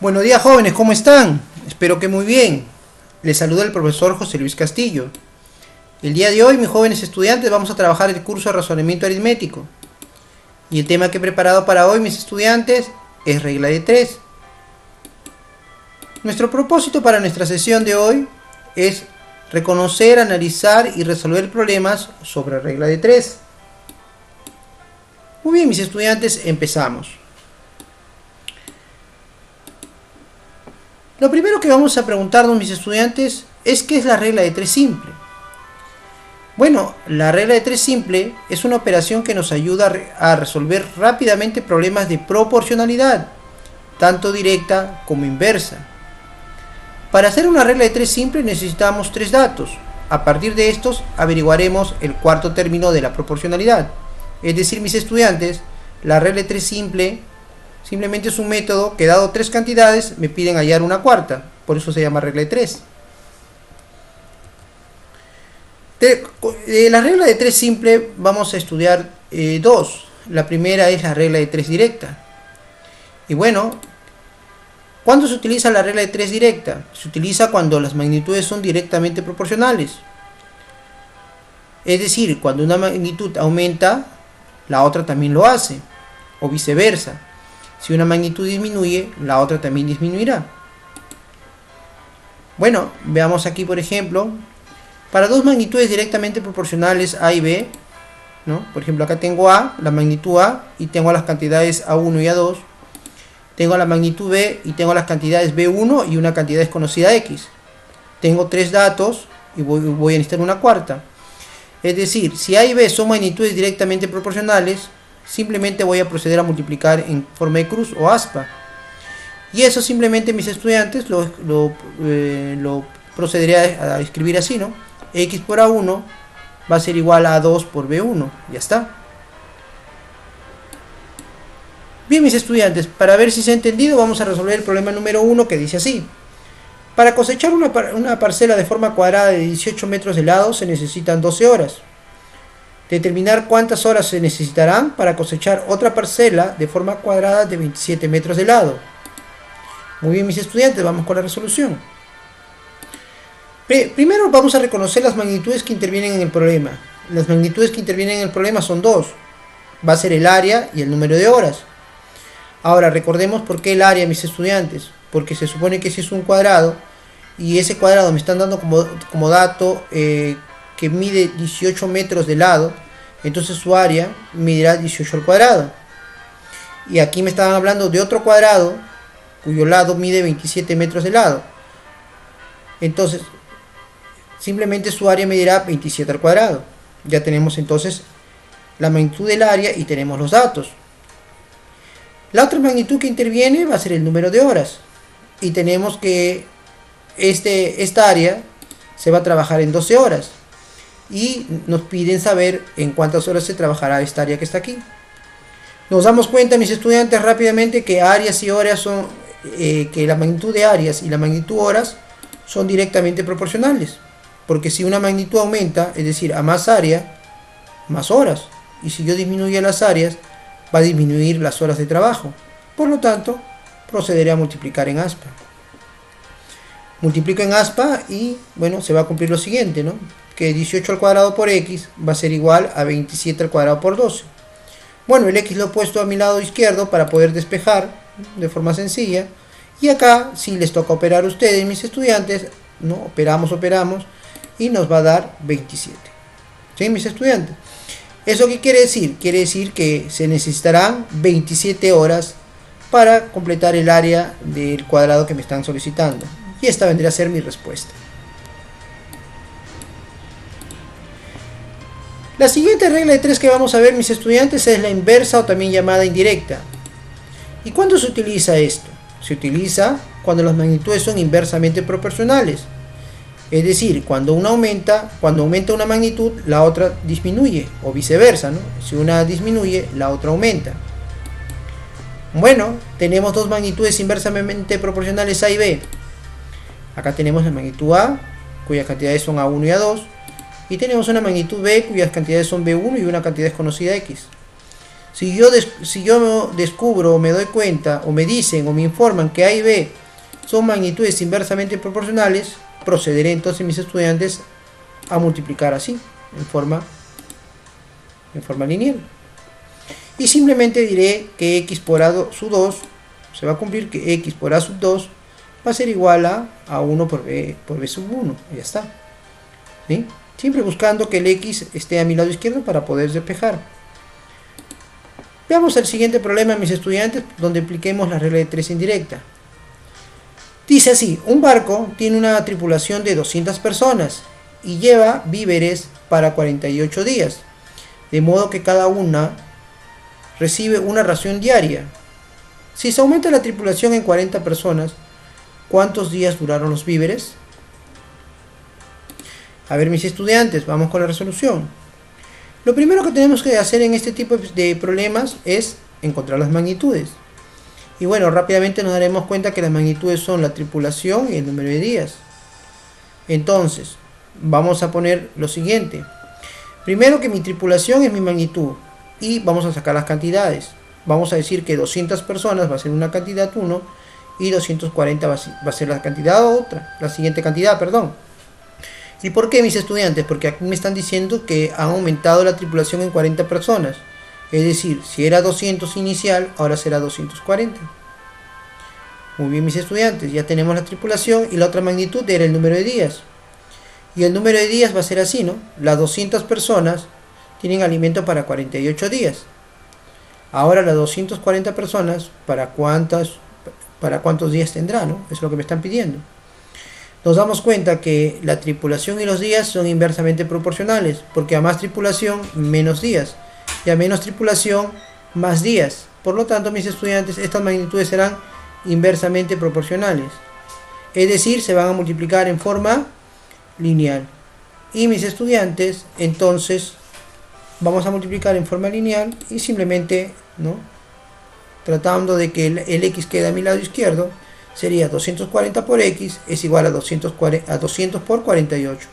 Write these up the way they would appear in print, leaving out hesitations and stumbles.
Buenos días, jóvenes, ¿cómo están? Espero que muy bien. Les saluda el profesor José Luis Castillo. El día de hoy, mis jóvenes estudiantes, vamos a trabajar el curso de razonamiento aritmético. Y el tema que he preparado para hoy, mis estudiantes, es regla de 3. Nuestro propósito para nuestra sesión de hoy es reconocer, analizar y resolver problemas sobre regla de 3. Muy bien, mis estudiantes, empezamos. Lo primero que vamos a preguntarnos, mis estudiantes, es ¿qué es la regla de 3 simple? Bueno, la regla de 3 simple es una operación que nos ayuda a resolver rápidamente problemas de proporcionalidad, tanto directa como inversa. Para hacer una regla de 3 simple necesitamos 3 datos. A partir de estos averiguaremos el cuarto término de la proporcionalidad. Es decir, mis estudiantes, la regla de 3 simple simplemente es un método que, dado 3 cantidades, me piden hallar una cuarta. Por eso se llama regla de 3. De la regla de 3 simple vamos a estudiar dos. La primera es la regla de 3 directa. Y bueno, ¿cuándo se utiliza la regla de 3 directa? Se utiliza cuando las magnitudes son directamente proporcionales. Es decir, cuando una magnitud aumenta, la otra también lo hace, o viceversa. Si una magnitud disminuye, la otra también disminuirá. Bueno, veamos aquí por ejemplo, para dos magnitudes directamente proporcionales A y B, ¿no? Por ejemplo, acá tengo A, la magnitud A, y tengo las cantidades A1 y A2. Tengo la magnitud B y tengo las cantidades B1 y una cantidad desconocida X. Tengo 3 datos y voy a necesitar una cuarta. Es decir, si A y B son magnitudes directamente proporcionales, simplemente voy a proceder a multiplicar en forma de cruz o aspa. Y eso simplemente, mis estudiantes, lo procederé a escribir así, ¿no? X por A1 va a ser igual a A2 por B1. Ya está. Bien, mis estudiantes, para ver si se ha entendido, vamos a resolver el problema número 1, que dice así. Para cosechar una parcela de forma cuadrada de 18 metros de lado se necesitan 12 horas. Determinar cuántas horas se necesitarán para cosechar otra parcela de forma cuadrada de 27 metros de lado. Muy bien, mis estudiantes, vamos con la resolución. Primero vamos a reconocer las magnitudes que intervienen en el problema. Las magnitudes que intervienen en el problema son dos. Va a ser el área y el número de horas. Ahora, recordemos por qué el área, mis estudiantes. Porque se supone que si es un cuadrado, y ese cuadrado me están dando como dato que mide 18 metros de lado, entonces su área medirá 18 al cuadrado. Y aquí me estaban hablando de otro cuadrado cuyo lado mide 27 metros de lado. Entonces, simplemente su área medirá 27 al cuadrado. Ya tenemos entonces la magnitud del área y tenemos los datos. La otra magnitud que interviene va a ser el número de horas. Y tenemos que esta área se va a trabajar en 12 horas. Y nos piden saber en cuántas horas se trabajará esta área que está aquí. Nos damos cuenta, mis estudiantes, rápidamente que áreas y horas son, que la magnitud de áreas y la magnitud horas son directamente proporcionales. Porque si una magnitud aumenta, es decir, a más área, más horas. Y si yo disminuyo las áreas, va a disminuir las horas de trabajo. Por lo tanto, procederé a multiplicar en aspa. Multiplico en aspa y, bueno, se va a cumplir lo siguiente, ¿no? Que 18 al cuadrado por x va a ser igual a 27 al cuadrado por 12. Bueno, el x lo he puesto a mi lado izquierdo para poder despejar de forma sencilla. Y acá, si les toca operar a ustedes, mis estudiantes, ¿no? Operamos y nos va a dar 27. ¿Sí, mis estudiantes? ¿Eso qué quiere decir? Quiere decir que se necesitarán 27 horas para completar el área del cuadrado que me están solicitando. Y esta vendría a ser mi respuesta. La siguiente regla de 3 que vamos a ver, mis estudiantes, es la inversa o también llamada indirecta. ¿Y cuándo se utiliza esto? Se utiliza cuando las magnitudes son inversamente proporcionales. Es decir, cuando aumenta una magnitud, la otra disminuye, o viceversa, ¿no? Si una disminuye, la otra aumenta. Bueno, tenemos dos magnitudes inversamente proporcionales A y B. Acá tenemos la magnitud A, cuyas cantidades son A1 y A2, y tenemos una magnitud B, cuyas cantidades son B1 y una cantidad desconocida X. Si yo descubro o me doy cuenta o me dicen o me informan que A y B son magnitudes inversamente proporcionales, procederé entonces mis estudiantes a multiplicar así, en forma lineal. Y simplemente diré que x por a sub 2 se va a cumplir que x por a sub 2 va a ser igual a 1 por b sub 1. Y ya está. ¿Sí? Siempre buscando que el x esté a mi lado izquierdo para poder despejar. Veamos el siguiente problema, mis estudiantes, donde apliquemos la regla de 3 indirecta. Dice así: un barco tiene una tripulación de 200 personas y lleva víveres para 48 días, de modo que cada una recibe una ración diaria. Si se aumenta la tripulación en 40 personas, ¿cuántos días duraron los víveres? A ver, mis estudiantes, vamos con la resolución. Lo primero que tenemos que hacer en este tipo de problemas es encontrar las magnitudes. Y bueno, rápidamente nos daremos cuenta que las magnitudes son la tripulación y el número de días. Entonces, vamos a poner lo siguiente. Primero, que mi tripulación es mi magnitud. Y vamos a sacar las cantidades. Vamos a decir que 200 personas va a ser una cantidad 1 y 240 va a ser la cantidad otra, la siguiente cantidad, perdón. ¿Y por qué, mis estudiantes? Porque aquí me están diciendo que han aumentado la tripulación en 40 personas. Es decir, si era 200 inicial, ahora será 240. Muy bien, mis estudiantes, ya tenemos la tripulación y la otra magnitud era el número de días. Y el número de días va a ser así, ¿no? Las 200 personas tienen alimento para 48 días. Ahora las 240 personas, ¿para cuántos días tendrá, no? Eso es lo que me están pidiendo. Nos damos cuenta que la tripulación y los días son inversamente proporcionales, porque a más tripulación, menos días, y a menos tripulación, más días. Por lo tanto, mis estudiantes, estas magnitudes serán inversamente proporcionales. Es decir, se van a multiplicar en forma lineal. Y mis estudiantes, entonces, vamos a multiplicar en forma lineal y simplemente, ¿no?, tratando de que el x quede a mi lado izquierdo, sería 240 por x es igual a 200 por 48.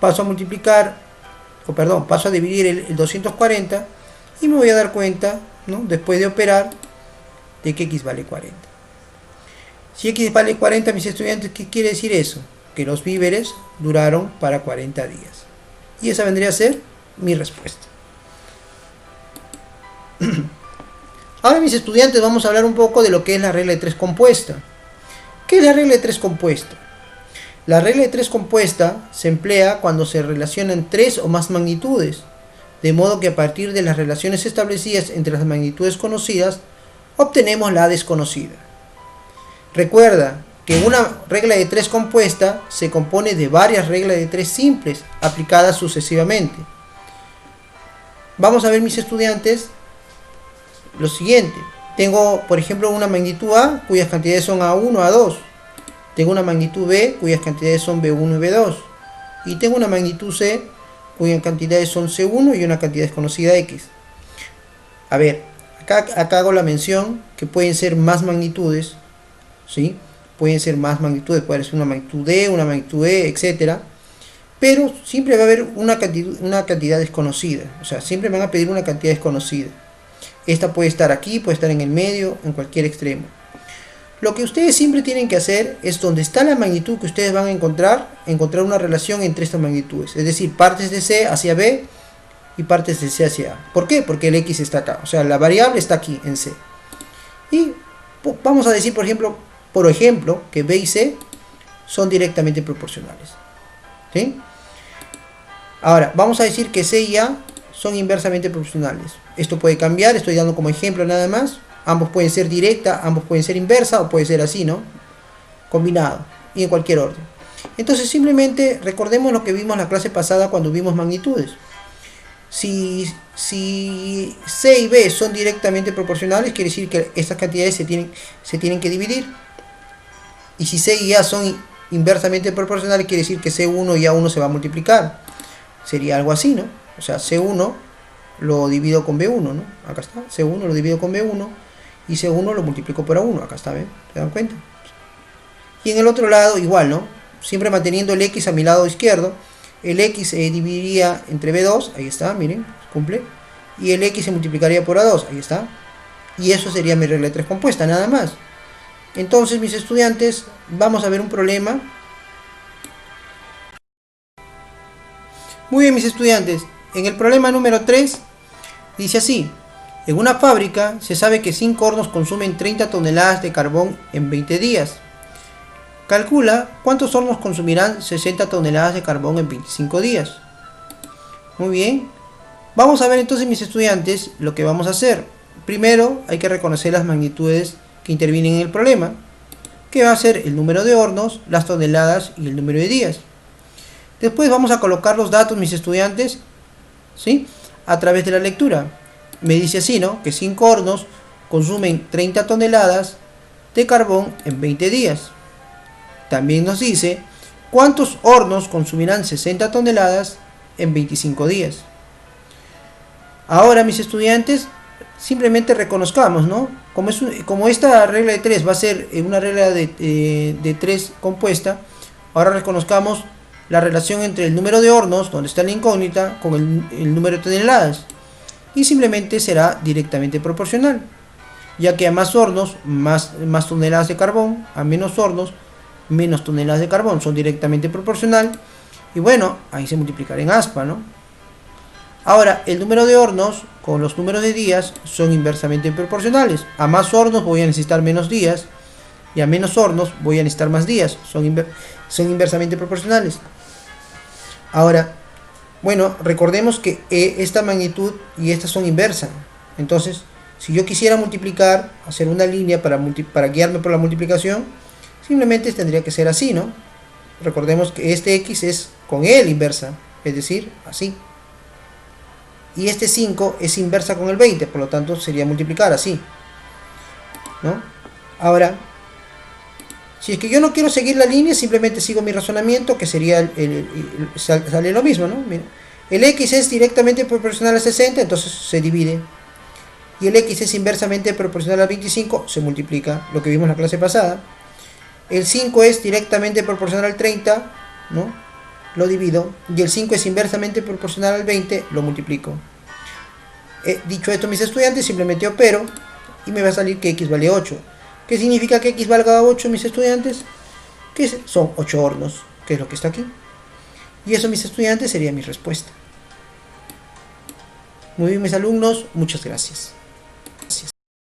Paso a multiplicar, paso a dividir el 240 y me voy a dar cuenta, ¿no?, después de operar, de que x vale 40. Si x vale 40, mis estudiantes, ¿qué quiere decir eso? Que los víveres duraron para 40 días. Y esa vendría a ser mi respuesta. Ahora, mis estudiantes, vamos a hablar un poco de lo que es la regla de 3 compuesta. ¿Qué es la regla de 3 compuesta? La regla de 3 compuesta se emplea cuando se relacionan 3 o más magnitudes, de modo que a partir de las relaciones establecidas entre las magnitudes conocidas, obtenemos la desconocida. Recuerda que una regla de 3 compuesta se compone de varias reglas de 3 simples, aplicadas sucesivamente. Vamos a ver, mis estudiantes, lo siguiente. Tengo, por ejemplo, una magnitud A cuyas cantidades son A1, A2. Tengo una magnitud B cuyas cantidades son B1 y B2. Y tengo una magnitud C cuyas cantidades son C1 y una cantidad desconocida X. A ver, acá hago la mención que pueden ser más magnitudes, ¿sí? Pueden ser más magnitudes, puede ser una magnitud D, una magnitud E, etc. Pero siempre va a haber una cantidad desconocida. O sea, siempre me van a pedir una cantidad desconocida. Esta puede estar aquí, puede estar en el medio, en cualquier extremo. Lo que ustedes siempre tienen que hacer es, donde está la magnitud que ustedes van a encontrar una relación entre estas magnitudes. Es decir, partes de C hacia B y partes de C hacia A. ¿Por qué? Porque el X está acá. O sea, la variable está aquí en C. Y vamos a decir, por ejemplo, que B y C son directamente proporcionales. ¿Sí? Ahora, vamos a decir que C y A son inversamente proporcionales. Esto puede cambiar, estoy dando como ejemplo nada más. Ambos pueden ser directa, ambos pueden ser inversa, o puede ser así, ¿no? Combinado, y en cualquier orden. Entonces, simplemente recordemos lo que vimos la clase pasada cuando vimos magnitudes. Si C y B son directamente proporcionales, quiere decir que estas cantidades se tienen que dividir. Y si C y A son inversamente proporcionales, quiere decir que C1 y A1 se va a multiplicar. Sería algo así, ¿no? O sea, C1 lo divido con B1, ¿no? Acá está, C1 lo divido con B1 y C1 lo multiplico por A1, acá está, ¿ven? ¿Se dan cuenta? Y en el otro lado igual, ¿no? Siempre manteniendo el X a mi lado izquierdo, el X se dividiría entre B2, ahí está, miren, cumple, y el X se multiplicaría por A2, ahí está. Y eso sería mi regla de 3 compuesta, nada más. Entonces, mis estudiantes, vamos a ver un problema. Muy bien, mis estudiantes, en el problema número 3, dice así: en una fábrica se sabe que 5 hornos consumen 30 toneladas de carbón en 20 días. Calcula cuántos hornos consumirán 60 toneladas de carbón en 25 días. Muy bien. Vamos a ver entonces, mis estudiantes, lo que vamos a hacer. Primero hay que reconocer las magnitudes que intervienen en el problema, que va a ser el número de hornos, las toneladas y el número de días. Después vamos a colocar los datos, mis estudiantes, ¿sí?, a través de la lectura. Me dice así, ¿no?, que 5 hornos consumen 30 toneladas de carbón en 20 días. También nos dice cuántos hornos consumirán 60 toneladas en 25 días. Ahora, mis estudiantes, simplemente reconozcamos, ¿no? Como esta regla de 3 va a ser una regla de 3 compuesta, ahora reconozcamos la relación entre el número de hornos, donde está la incógnita, con el número de toneladas. Y simplemente será directamente proporcional, ya que a más hornos, más toneladas de carbón; a menos hornos, menos toneladas de carbón. Son directamente proporcional. Y bueno, ahí se multiplicará en aspa, ¿no? Ahora, el número de hornos con los números de días son inversamente proporcionales. A más hornos voy a necesitar menos días, y a menos hornos voy a necesitar más días. Son inversamente proporcionales. Ahora, bueno, recordemos que esta magnitud y estas son inversas. Entonces, si yo quisiera multiplicar, hacer una línea para guiarme por la multiplicación, simplemente tendría que ser así, ¿no? Recordemos que este X es con el inversa, es decir, así. Y este 5 es inversa con el 20, por lo tanto sería multiplicar así, ¿no? Ahora, si es que yo no quiero seguir la línea, simplemente sigo mi razonamiento, que sería sale lo mismo, ¿no? Mira, el X es directamente proporcional a 60, entonces se divide. Y el X es inversamente proporcional a 25, se multiplica, lo que vimos en la clase pasada. El 5 es directamente proporcional al 30, ¿no?, lo divido. Y el 5 es inversamente proporcional al 20, lo multiplico. Dicho esto, mis estudiantes, simplemente opero y me va a salir que X vale 8. ¿Qué significa que X valga 8, mis estudiantes? Que son 8 hornos, que es lo que está aquí. Y eso, mis estudiantes, sería mi respuesta. Muy bien, mis alumnos, muchas gracias.